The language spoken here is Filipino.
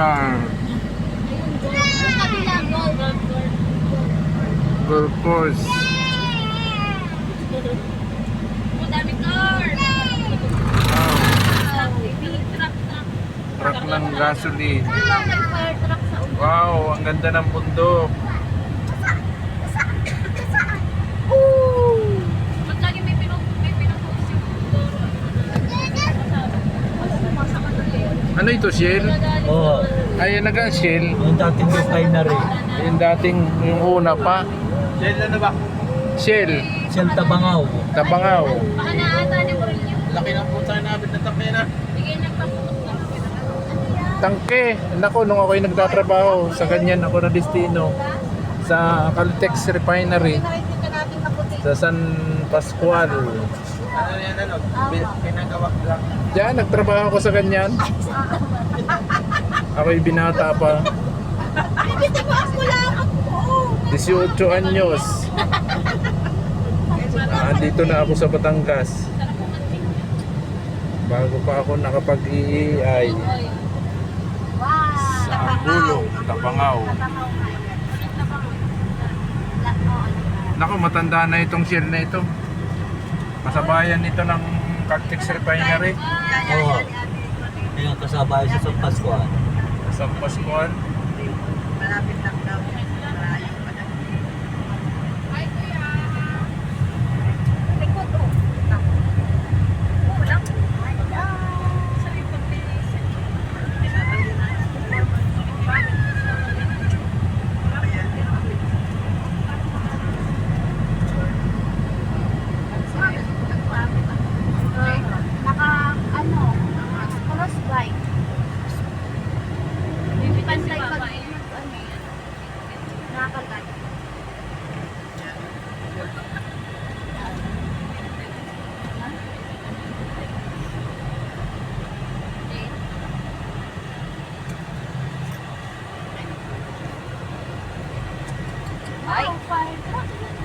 McDonald. Golf course. Madami car. Truck ng gasoline. May fire truck sa ulo. Wow, ang ganda ng bundok. Ba't lagi may pinupost yung Ano ito, Shell? Oo. Ayan na ka, Shell. Yung dating refinery. Yung dating, yung una pa. Shell na ba? Shell, Shell Tabangaw. Tabangaw. Baka naata ni Murillo. Laki ng puta na nabit na tapay na. Sige, nagpaputok na. Tangke. Nako, nung ako'y nagtatrabaho, sa ganyan ako na destino. Sa Caltex Refinery. Sa San Pascual. Ano yan ano? Pinagawak lang. Diyan, nagtrabaho ako sa ganyan. Ako'y binata pa. 18 anyos. Dito na ako sa Batangas. Bago pa ako nakapag-EEI. Sa Angulo, Tabangaw. Naku, matanda na itong Shell na ito. Kasabayan nito ng Caltex Refinery. Oo. Yung kasabay sa San Pascual. Sa Pascual. Malapit lang daw. Malayo pa na. Ay, kuya. Likod oh. Kulang. Sabi ko, Crossbike. bibitan si Pantay Papa pag eh. nakakalagay. Ay. Wow, fire truck.